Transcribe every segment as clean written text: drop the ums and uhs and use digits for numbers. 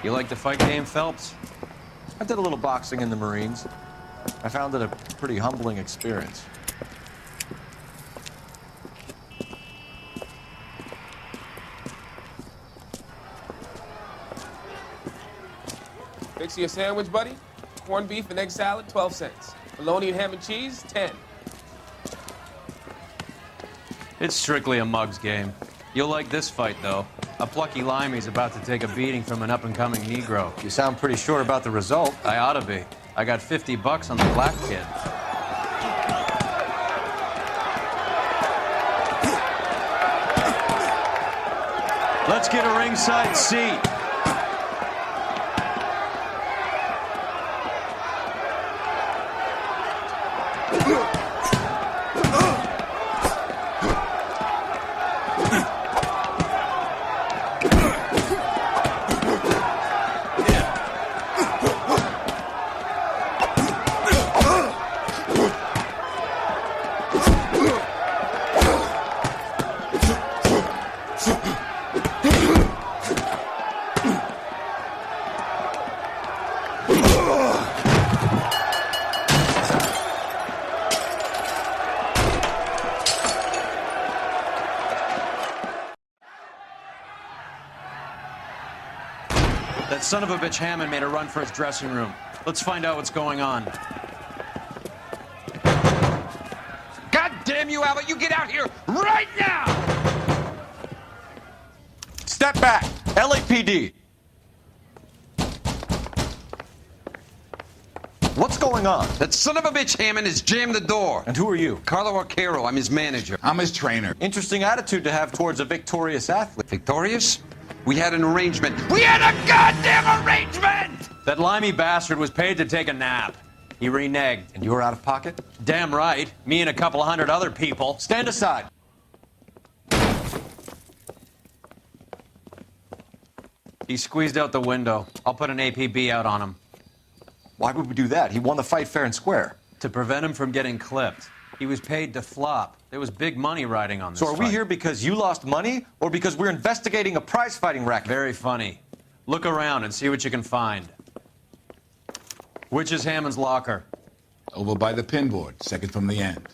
You like the fight game, Phelps? I did a little boxing in the Marines. I found it a pretty humbling experience. Fix you a sandwich, buddy? Corned beef and egg salad, 12 cents. Bologna and ham and cheese, 10. It's strictly a mug's game. You'll like this fight, though. A plucky limey's about to take a beating from an up-and-coming Negro. You sound pretty sure about the result. I ought to be. I got $50 on the black kid. Let's get a ringside seat. That son of a bitch Hammond made a run for his dressing room. Let's find out what's going on. God damn you, Albert! You get out here right now! Step back! LAPD! What's going on? That son of a bitch Hammond has jammed the door. And who are you? Carlo Arcaro, I'm his manager. I'm his trainer. Interesting attitude to have towards a victorious athlete. Victorious? We had an arrangement. We had a goddamn arrangement! That limey bastard was paid to take a nap. He reneged. And you were out of pocket? Damn right. Me and a couple of hundred other people. Stand aside. He squeezed out the window. I'll put an APB out on him. Why would we do that? He won the fight fair and square. To prevent him from getting clipped. He was paid to flop. There was big money riding on this So are we fight. here because you lost money or because we're investigating a prize-fighting racket? Very funny. Look around and see what you can find. Which is Hammond's locker? Over by the pinboard, second from the end.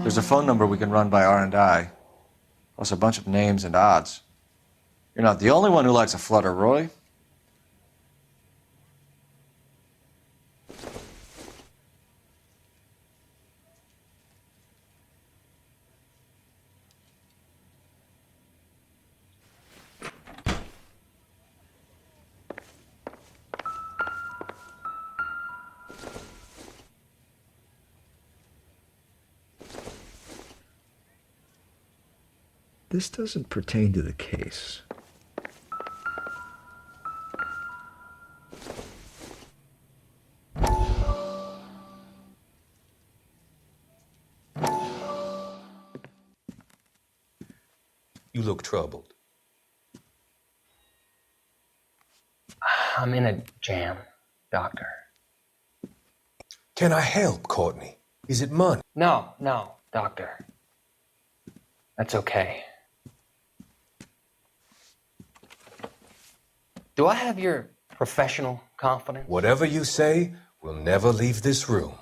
There's a phone number we can run by R&I, plus a bunch of names and odds. You're not the only one who likes a flutter, Roy. This doesn't pertain to the case. You look troubled. I'm in a jam, Doctor. Can I help, Courtney? Is it money? No, Doctor. That's okay. Do I have your professional confidence? Whatever you say, we'll never leave this room.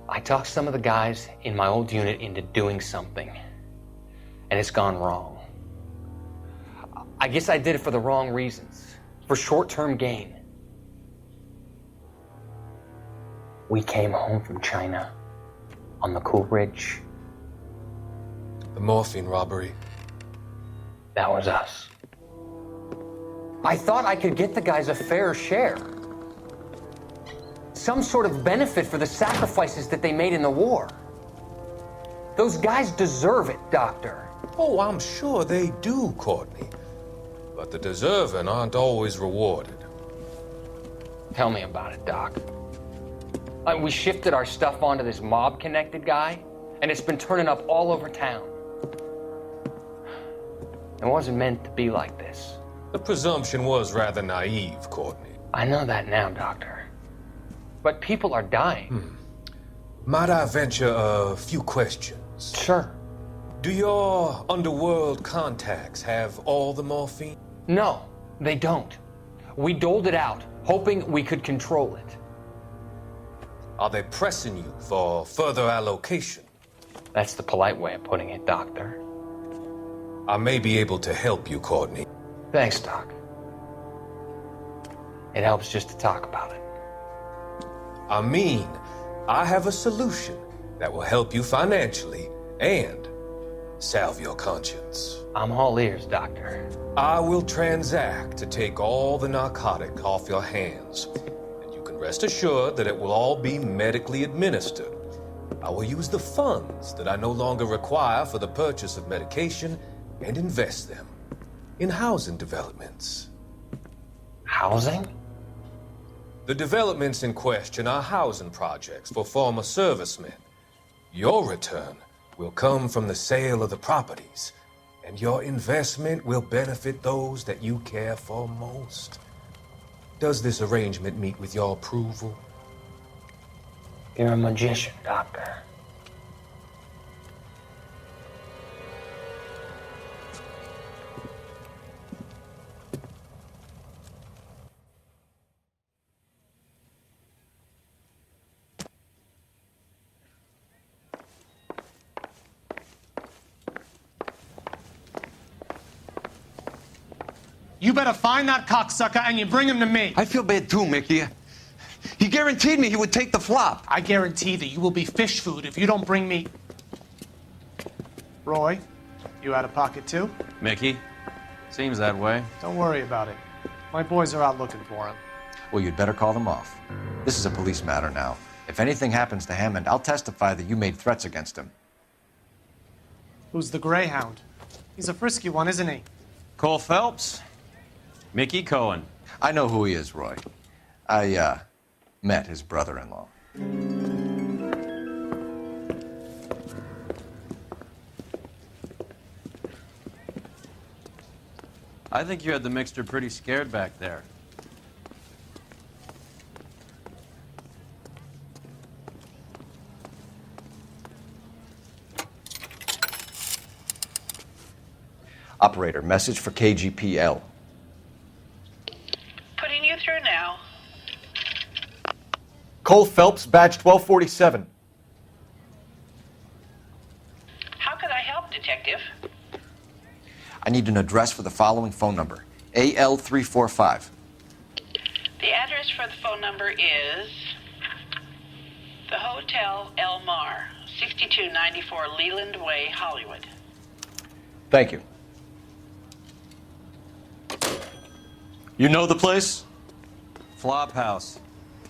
I talked some of the guys in my old unit into doing something, and it's gone wrong. I guess I did it for the wrong reasons, for short-term gain. We came home from China on the Cool Ridge. The morphine robbery. That was us. I thought I could get the guys a fair share. Some sort of benefit for the sacrifices that they made in the war. Those guys deserve it, Doctor. Oh, I'm sure they do, Courtney. But the deserving aren't always rewarded. Tell me about it, Doc. We shifted our stuff onto this mob-connected guy, and it's been turning up all over town. It wasn't meant to be like this. The presumption was rather naive, Courtney. I know that now, Doctor. But people are dying. Might I venture a few questions? Sure. Do your underworld contacts have all the morphine? No, they don't. We doled it out, hoping we could control it. Are they pressing you for further allocation? That's the polite way of putting it, Doctor. I may be able to help you, Courtney. Thanks, Doc. It helps just to talk about it. I mean, I have a solution that will help you financially and salve your conscience. I'm all ears, Doctor. I will transact to take all the narcotic off your hands, and you can rest assured that it will all be medically administered. I will use the funds that I no longer require for the purchase of medication and invest them in housing developments. Housing? The developments in question are housing projects for former servicemen. Your return will come from the sale of the properties, and your investment will benefit those that you care for most. Does this arrangement meet with your approval? You're a magician, Doctor. You better find that cocksucker and you bring him to me. I feel bad too, Mickey. He guaranteed me he would take the flop. I guarantee that you will be fish food if you don't bring me... Roy, you out of pocket too? Mickey? Seems that way. Don't worry about it. My boys are out looking for him. Well, you'd better call them off. This is a police matter now. If anything happens to Hammond, I'll testify that you made threats against him. Who's the Greyhound? He's a frisky one, isn't he? Cole Phelps? Mickey Cohen. I know who he is, Roy. I, met his brother-in-law. I think you had the mixture pretty scared back there. Operator, message for KGPL. Putting you through now. Cole Phelps, badge 1247. How could I help, Detective? I need an address for the following phone number. AL345. The address for the phone number is the Hotel El Mar, 6294 Leland Way, Hollywood. Thank you. You know the place? Flop house.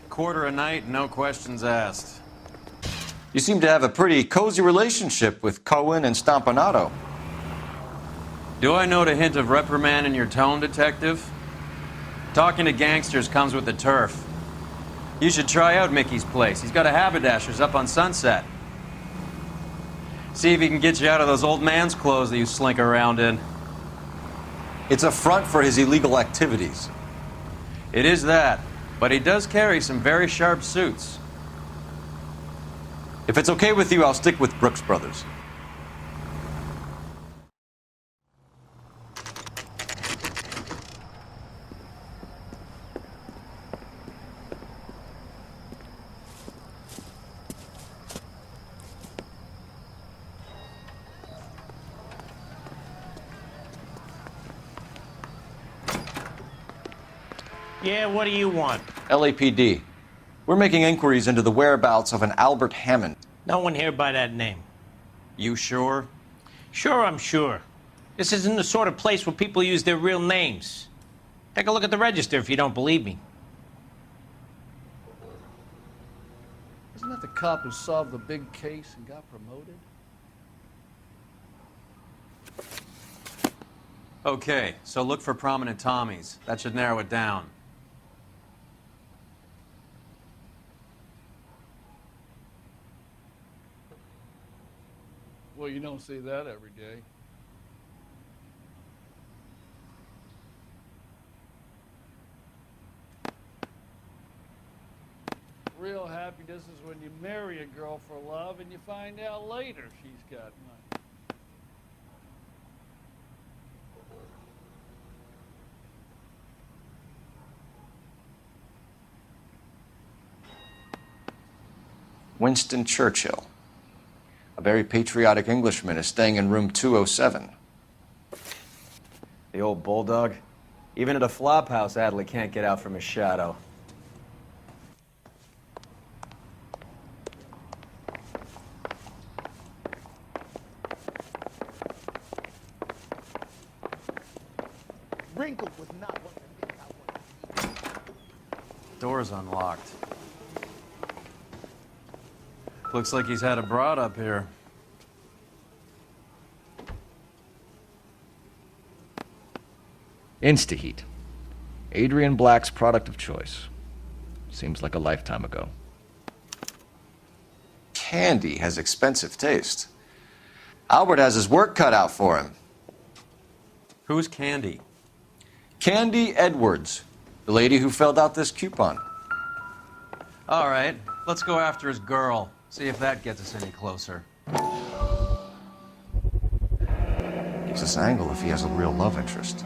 Quarter a night, no questions asked. You seem to have a pretty cozy relationship with Cohen and Stompanato. Do I note a hint of reprimand in your tone, Detective? Talking to gangsters comes with the turf. You should try out Mickey's place. He's got a haberdasher's up on Sunset. See if he can get you out of those old man's clothes that you slink around in. It's a front for his illegal activities. It is that, but he does carry some very sharp suits. If it's okay with you, I'll stick with Brooks Brothers. Yeah, what do you want? LAPD. We're making inquiries into the whereabouts of an Albert Hammond. No one here by that name. You sure? Sure, I'm sure. This isn't the sort of place where people use their real names. Take a look at the register if you don't believe me. Isn't that the cop who solved the big case and got promoted? Okay, so look for prominent Tommies. That should narrow it down. Well, you don't see that every day. Real happiness is when you marry a girl for love and you find out later she's got money. Winston Churchill. A very patriotic Englishman is staying in room 207. The old bulldog. Even at a flop house, Adley can't get out from his shadow. Wrinkled was not what I think. Door's unlocked. Looks like he's had a broad up here. Instaheat. Adrian Black's product of choice. Seems like a lifetime ago. Candy has expensive taste. Albert has his work cut out for him. Who's Candy? Candy Edwards, the lady who filled out this coupon. All right, let's go after his girl. See if that gets us any closer. Gives us an angle if he has a real love interest.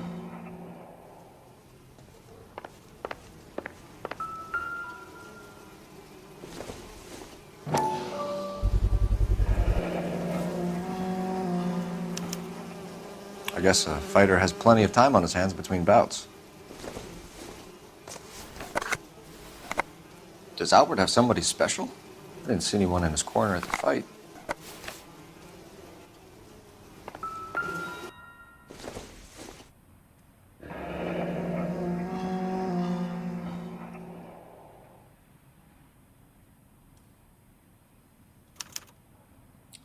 I guess a fighter has plenty of time on his hands between bouts. Does Albert have somebody special? I didn't see anyone in his corner at the fight.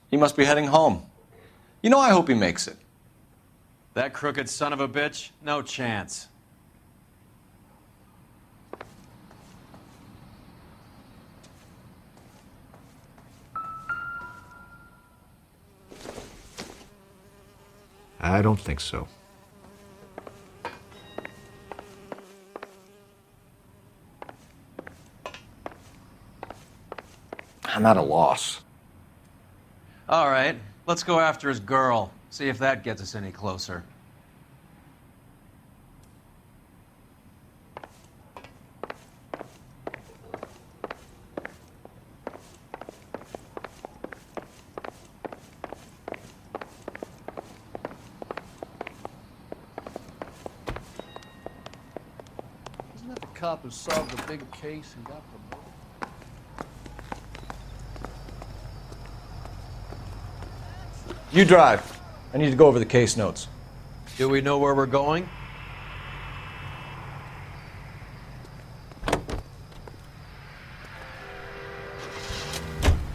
He must be heading home. You know, I hope he makes it. That crooked son of a bitch? No chance. I don't think so. I'm at a loss. All right, let's go after his girl. See if that gets us any closer. Isn't that the cop who solved the big case and got promoted? You drive. I need to go over the case notes. Do we know where we're going?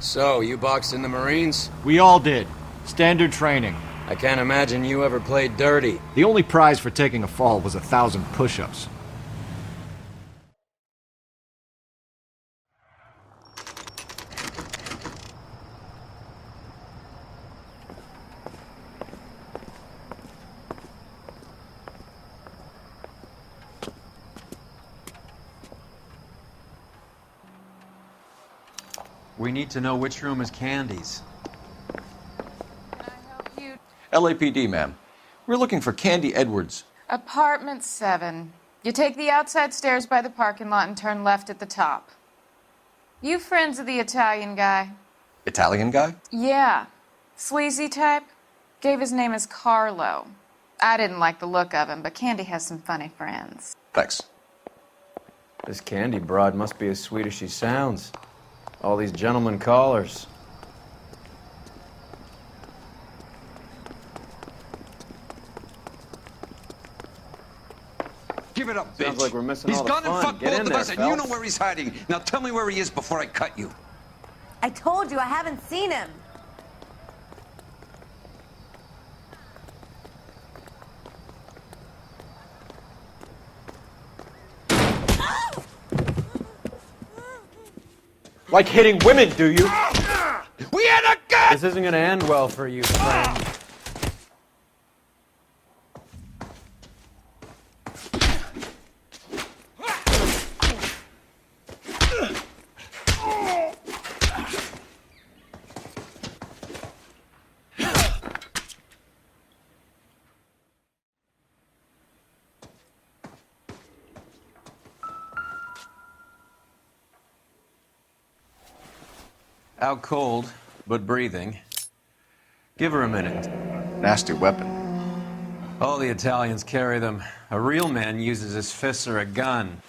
So, you boxed in the Marines? We all did. Standard training. I can't imagine you ever played dirty. The only prize for taking a fall was 1,000 push-ups. We need to know which room is Candy's. Can I help you? LAPD, ma'am. We're looking for Candy Edwards. Apartment 7. You take the outside stairs by the parking lot and turn left at the top. You friends of the Italian guy? Italian guy? Yeah. Sleazy type? Gave his name as Carlo. I didn't like the look of him, but Candy has some funny friends. Thanks. This Candy broad must be as sweet as she sounds. All these gentlemen callers. Give it up, bitch. Sounds like we're missing He's all the gone fun. and fucked Get both in of there, us, and you know Phelps. where he's hiding. Now tell me where he is before I cut you. I told you I haven't seen him. Like hitting women, do you? We had a gun! This isn't gonna end well for you, friend. Out cold, but breathing. Give her a minute. Nasty weapon. All the Italians carry them. A real man uses his fists or a gun.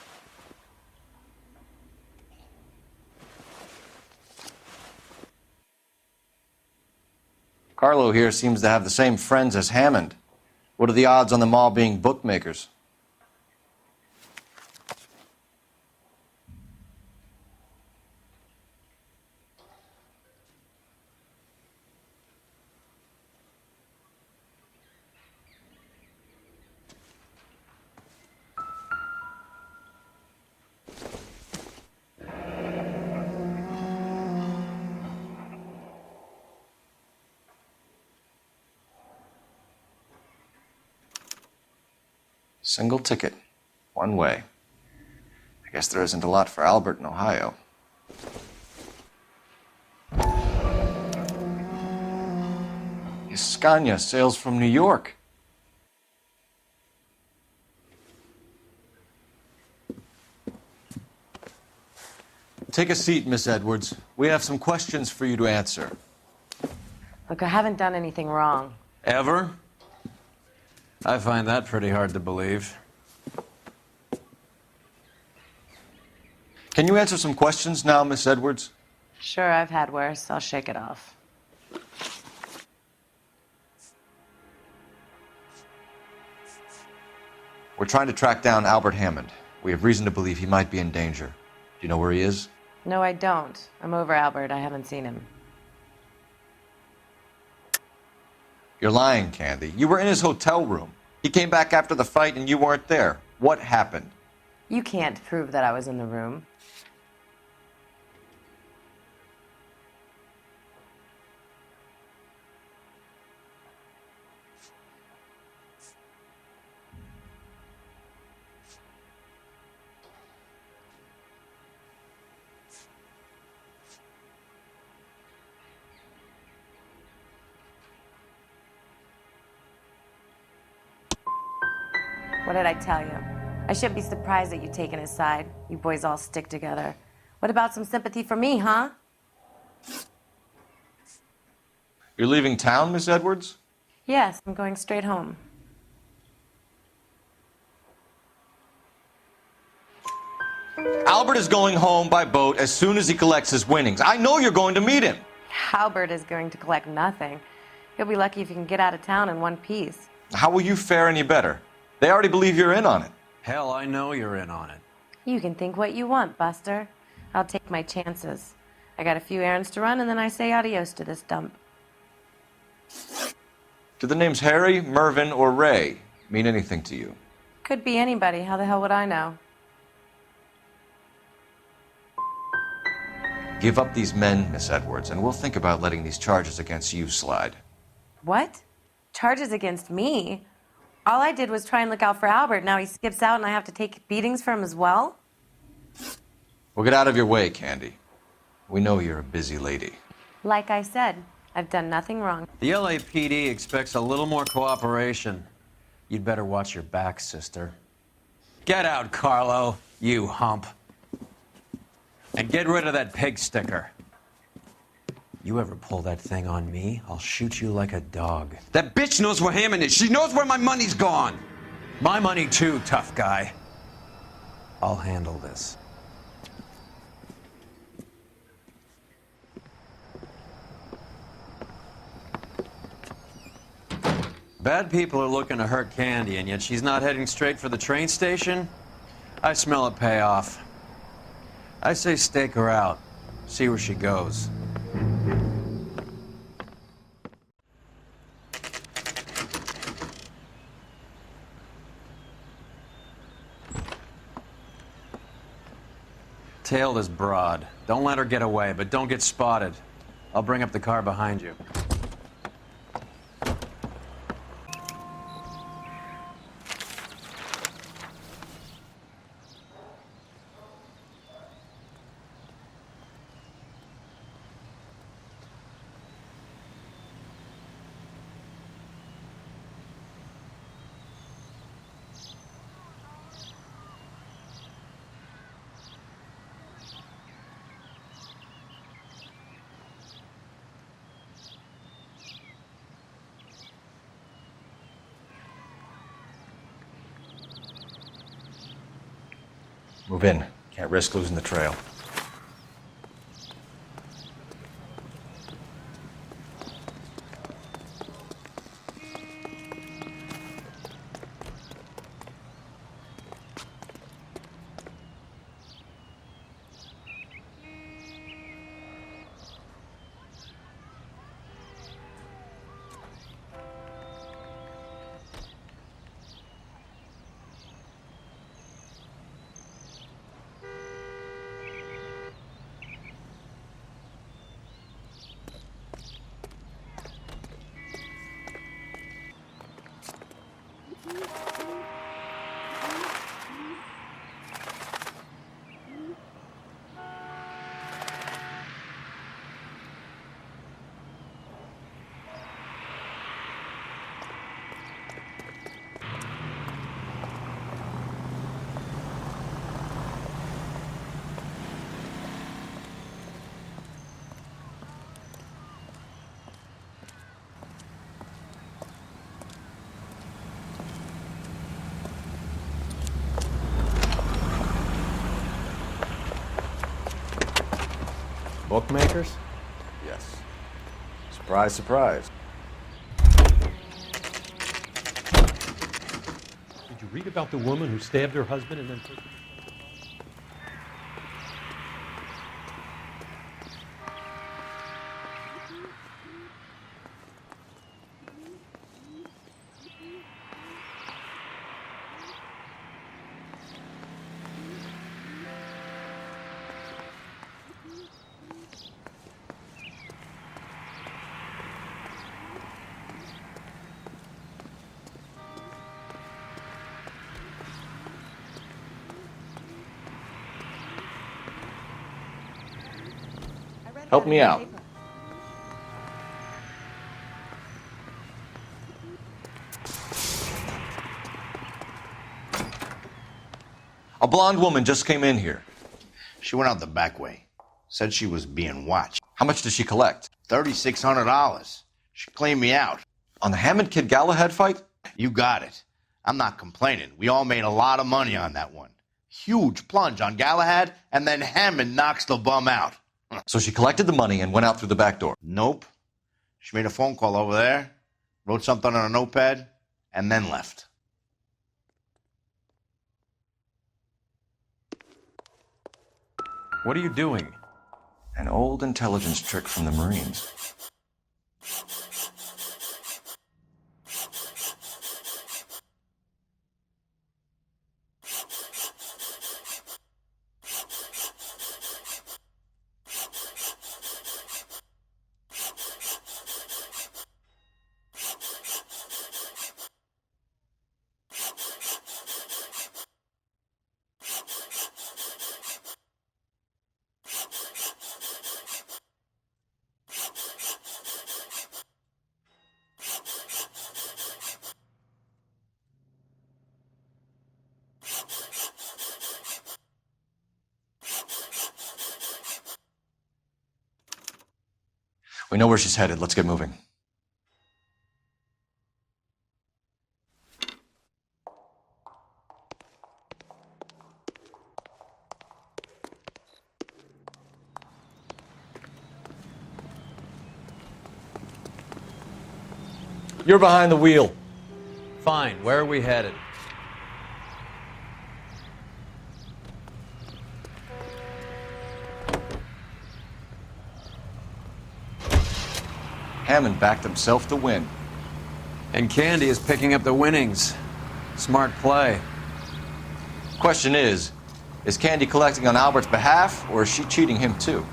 Carlo here seems to have the same friends as Hammond. What are the odds on them all being bookmakers? Single ticket, one way. I guess there isn't a lot for Albert in Ohio. Scania sails from New York. Take a seat, Miss Edwards. We have some questions for you to answer. Look, I haven't done anything wrong. Ever? I find that pretty hard to believe. Can you answer some questions now, Miss Edwards? Sure, I've had worse. I'll shake it off. We're trying to track down Albert Hammond. We have reason to believe he might be in danger. Do you know where he is? No, I don't. I'm over Albert. I haven't seen him. You're lying, Candy. You were in his hotel room. He came back after the fight and you weren't there. What happened? You can't prove that I was in the room. What did I tell you? I shouldn't be surprised that you've taken his side. You boys all stick together. What about some sympathy for me, huh? You're leaving town, Miss Edwards? Yes, I'm going straight home. Albert is going home by boat as soon as he collects his winnings. I know you're going to meet him. Albert is going to collect nothing. He'll be lucky if he can get out of town in one piece. How will you fare any better? They already believe you're in on it. Hell, I know you're in on it. You can think what you want, Buster. I'll take my chances. I got a few errands to run, and then I say adios to this dump. Do the names Harry, Mervyn, or Ray mean anything to you? Could be anybody. How the hell would I know? Give up these men, Miss Edwards, and we'll think about letting these charges against you slide. What? Charges against me? All I did was try and look out for Albert. Now he skips out and I have to take beatings for him as well? Well, get out of your way, Candy. We know you're a busy lady. Like I said, I've done nothing wrong. The LAPD expects a little more cooperation. You'd better watch your back, sister. Get out, Carlo, you hump. And get rid of that pig sticker. You ever pull that thing on me, I'll shoot you like a dog. That bitch knows where Hammond is. She knows where my money's gone. My money too, tough guy. I'll handle this. Bad people are looking to hurt Candy, and yet she's not heading straight for the train station? I smell a payoff. I say stake her out. See where she goes. Tail this broad. Don't let her get away, but don't get spotted. I'll bring up the car behind you. Move in. Can't risk losing the trail. Bookmakers? Yes. Surprise, surprise. Did you read about the woman who stabbed her husband and then took him? Help me out. A blonde woman just came in here. She went out the back way. Said she was being watched. How much did she collect? $3,600. She cleaned me out. On the Hammond Kid Galahad fight? You got it. I'm not complaining. We all made a lot of money on that one. Huge plunge on Galahad, and then Hammond knocks the bum out. So she collected the money and went out through the back door? Nope. She made a phone call over there, wrote something on a notepad, and then left. What are you doing? An old intelligence trick from the Marines. We know where she's headed. Let's get moving. You're behind the wheel. Fine. Where are we headed? Hammond backed himself to win. And Candy is picking up the winnings. Smart play. Question is Candy collecting on Albert's behalf, or is she cheating him too?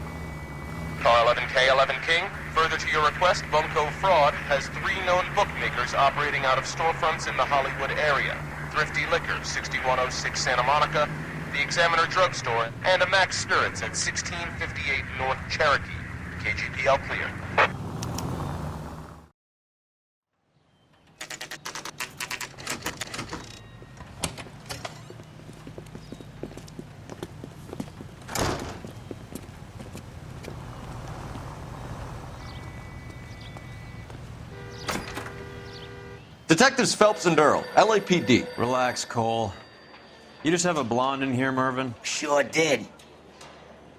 Car 11K 11 King, further to your request, Bumco Fraud has 3 known bookmakers operating out of storefronts in the Hollywood area. Thrifty Liquor, 6106 Santa Monica, the Examiner Drugstore, and a Max Spirits at 1658 North Cherokee. KGPL clear. Detectives Phelps and Earl, LAPD. Relax, Cole. You just have a blonde in here, Mervyn? Sure did.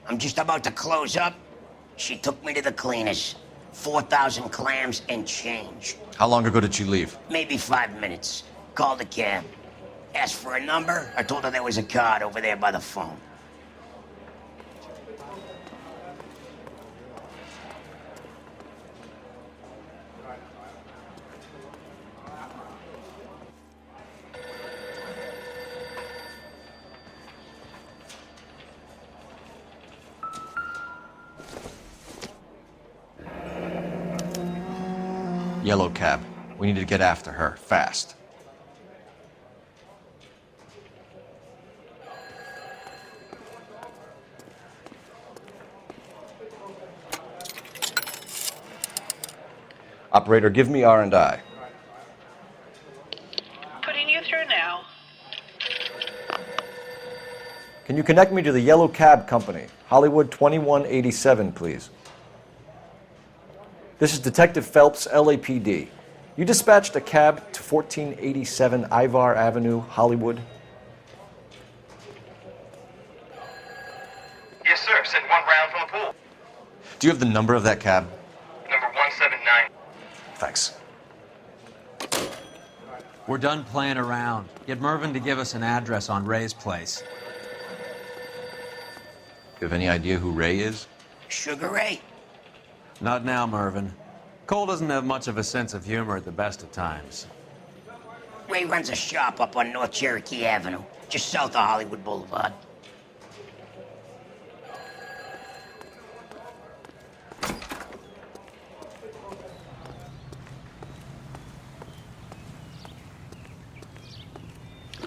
I'm just about to close up. She took me to the cleaners. 4,000 clams and change. How long ago did she leave? Maybe 5 minutes. Called a cab. Asked for a number. I told her there was a card over there by the phone. Yellow cab. We need to get after her, fast. Operator, give me R&I. Putting you through now. Can you connect me to the Yellow Cab Company? Hollywood 2187, please. This is Detective Phelps, LAPD. You dispatched a cab to 1487 Ivar Avenue, Hollywood? Yes, sir. Send one round from the pool. Do you have the number of that cab? Number 179. Thanks. We're done playing around. Get Mervyn to give us an address on Ray's place. You have any idea who Ray is? Sugar Ray? Not now, Mervyn. Cole doesn't have much of a sense of humor at the best of times. Ray runs a shop up on North Cherokee Avenue, just south of Hollywood Boulevard.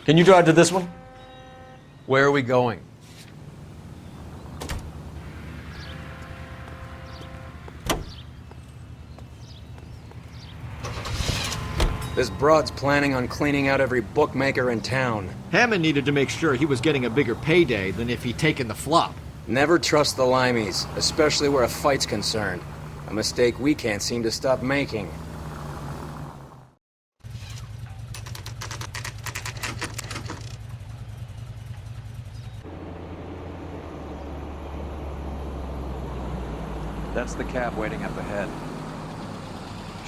Can you drive to this one? Where are we going? This broad's planning on cleaning out every bookmaker in town. Hammond needed to make sure he was getting a bigger payday than if he'd taken the flop. Never trust the limeys, especially where a fight's concerned. A mistake we can't seem to stop making. That's the cab waiting up ahead.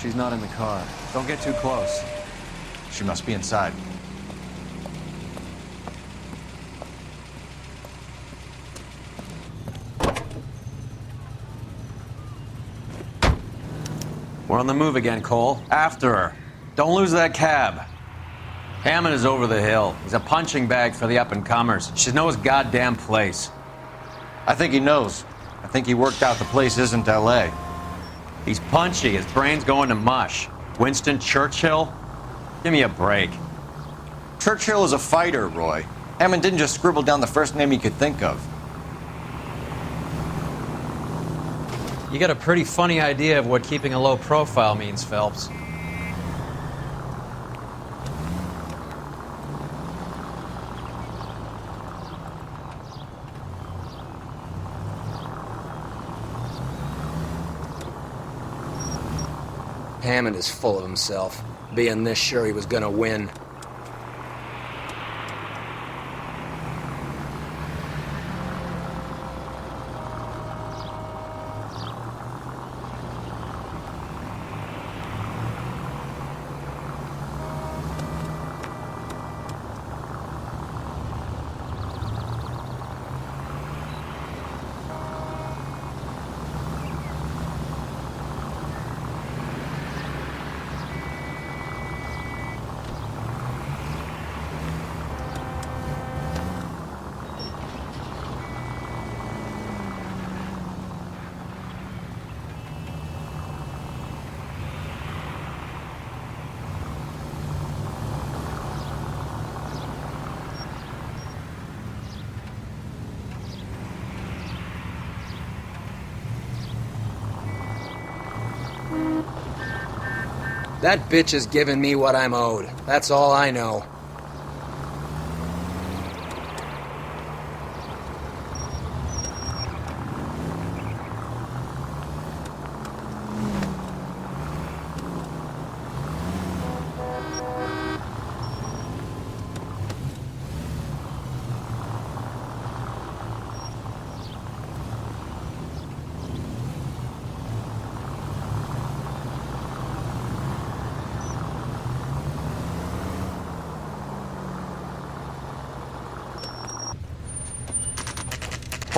She's not in the car. Don't get too close. She must be inside. We're on the move again, Cole. After her. Don't lose that cab. Hammond is over the hill. He's a punching bag for the up-and-comers. She knows his goddamn place. I think he knows. I think he worked out the place isn't L.A. He's punchy. His brain's going to mush. Winston Churchill? Give me a break. Churchill is a fighter, Roy. Hammond didn't just scribble down the first name he could think of. You got a pretty funny idea of what keeping a low profile means, Phelps. Hammond is full of himself, being this sure he was gonna win. That bitch is giving me what I'm owed. That's all I know.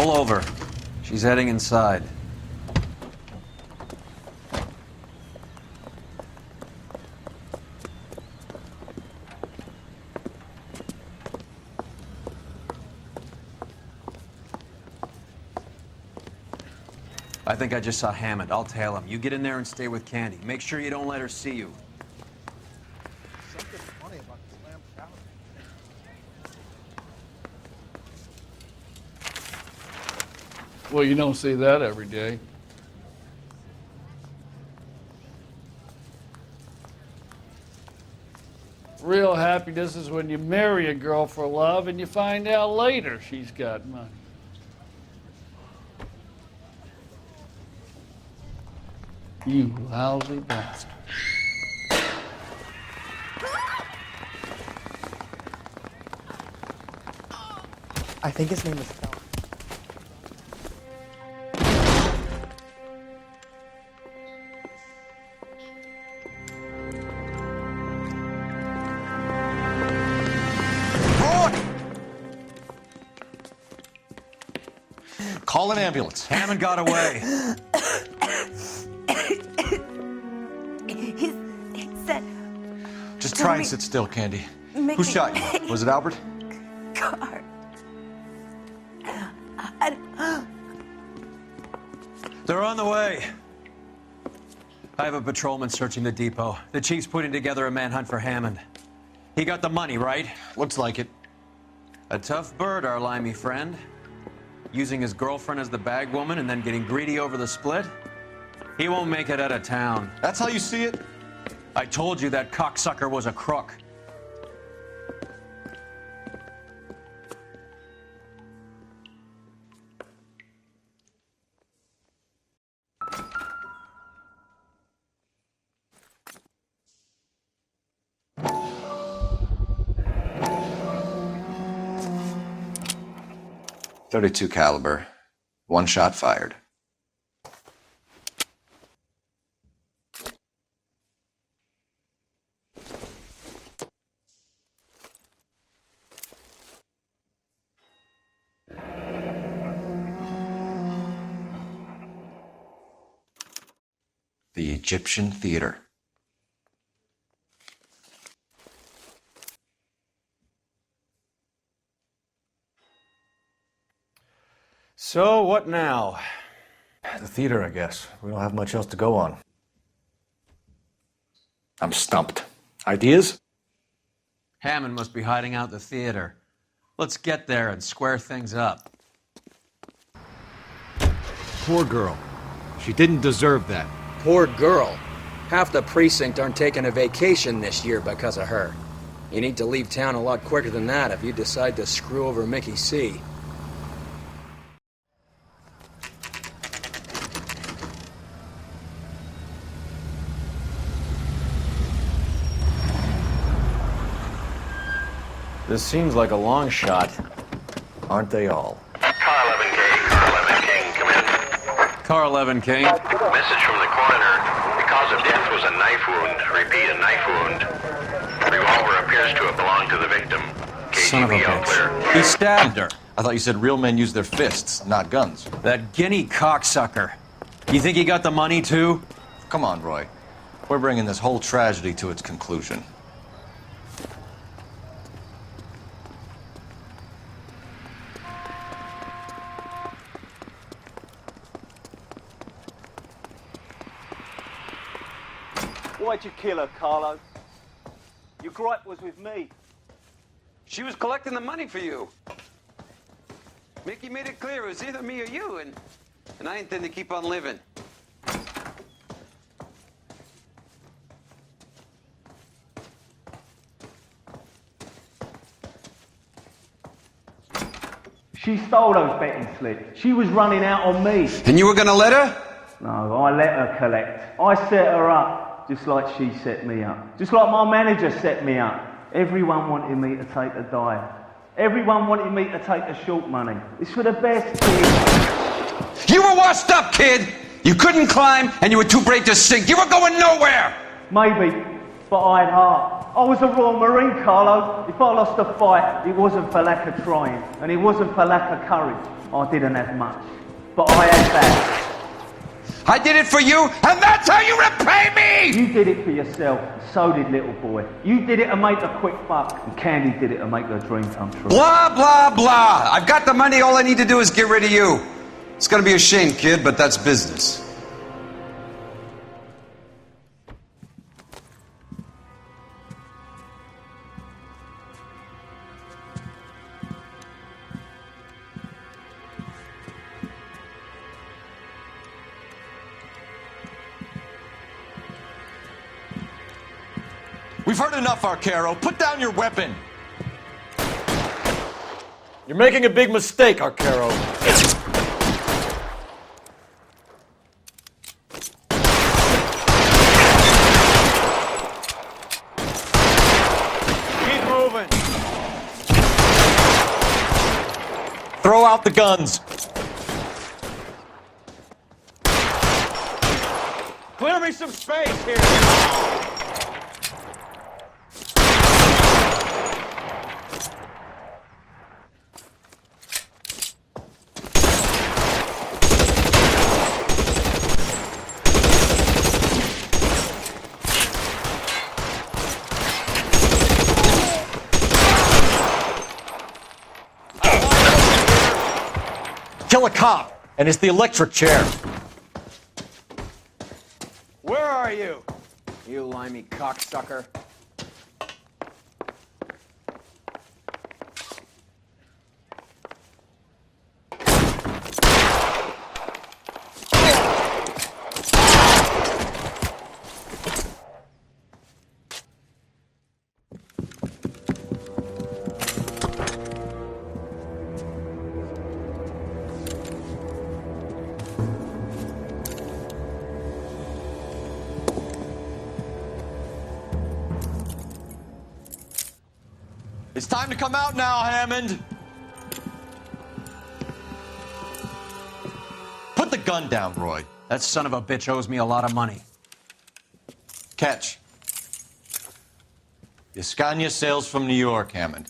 Pull over. She's heading inside. I think I just saw Hammond. I'll tail him. You get in there and stay with Candy. Make sure you don't let her see you. Something funny about the slam salad. Well, you don't see that every day. Real happiness is when you marry a girl for love and you find out later she's got money. You lousy bastard. I think his name is Phil. Call an ambulance. Hammond got away. He said... Just try and sit still, Candy. Mickey. Who shot you? Was it Albert? Car. They're on the way. I have a patrolman searching the depot. The chief's putting together a manhunt for Hammond. He got the money, right? Looks like it. A tough bird, our limey friend. Using his girlfriend as the bag woman and then getting greedy over the split. He won't make it out of town. That's how you see it? I told you that cocksucker was a crook. .32 caliber. One shot fired. The Egyptian Theater. So, what now? The theater, I guess. We don't have much else to go on. I'm stumped. Ideas? Hammond must be hiding out the theater. Let's get there and square things up. Poor girl. She didn't deserve that. Poor girl. Half the precinct aren't taking a vacation this year because of her. You need to leave town a lot quicker than that if you decide to screw over Mickey C. This seems like a long shot. Aren't they all? Car 11K, Car 11 King, come in. Car 11 King. Message from the coroner. The cause of death was a knife wound. Repeat, a knife wound. Revolver appears to have belonged to the victim. Son of a KGB all clear. bitch. He stabbed her. I thought you said real men use their fists, not guns. That guinea cocksucker. You think he got the money too? Come on, Roy. We're bringing this whole tragedy to its conclusion. Why'd you kill her, Carlo? Your gripe was with me. She was collecting the money for you. Mickey made it clear it was either me or you, and I intend to keep on living. She stole those betting slips. She was running out on me. And you were gonna let her? No, I let her collect. I set her up, just like she set me up. Just like my manager set me up. Everyone wanted me to take a dive. Everyone wanted me to take the short money. It's for the best, kid. You were washed up, kid! You couldn't climb, and you were too brave to sink. You were going nowhere! Maybe. But I had heart. I was a Royal Marine, Carlo. If I lost a fight, it wasn't for lack of trying, and it wasn't for lack of courage. I didn't have much, but I had that. I did it for you, and that's how you repay me! You did it for yourself, and so did little boy. You did it to make a quick buck, and Candy did it to make her dream come true. Blah, blah, blah. I've got the money. All I need to do is get rid of you. It's gonna be a shame, kid, but that's business. We've heard enough, Arcaro. Put down your weapon. You're making a big mistake, Arcaro. Keep moving. Throw out the guns. Clear me some space here. Kill a cop, and it's the electric chair. Where are you? You limey cocksucker. It's time to come out now, Hammond. Put the gun down, Roy. That son of a bitch owes me a lot of money. Catch. The Scania sails from New York, Hammond.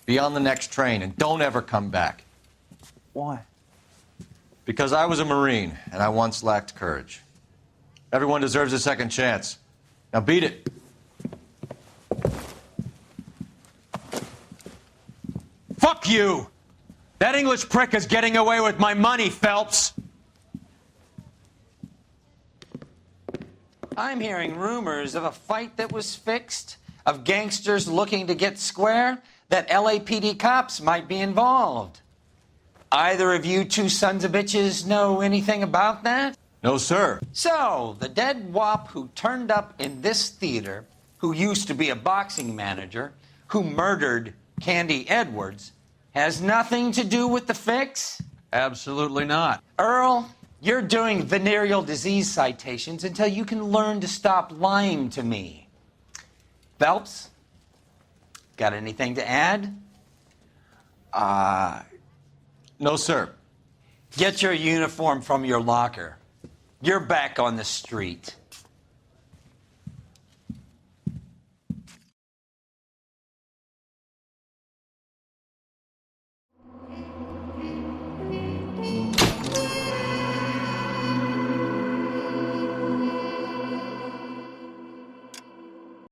Be on the next train and don't ever come back. Why? Because I was a Marine and I once lacked courage. Everyone deserves a second chance. Now beat it. Fuck you! That English prick is getting away with my money, Phelps! I'm hearing rumors of a fight that was fixed, of gangsters looking to get square, that LAPD cops might be involved. Either of you two sons of bitches know anything about that? No, sir. So, the dead wop who turned up in this theater, who used to be a boxing manager, who murdered Candy Edwards, has nothing to do with the fix? Absolutely not. Earl, you're doing venereal disease citations until you can learn to stop lying to me. Phelps, got anything to add? No, sir. Get your uniform from your locker. You're back on the street.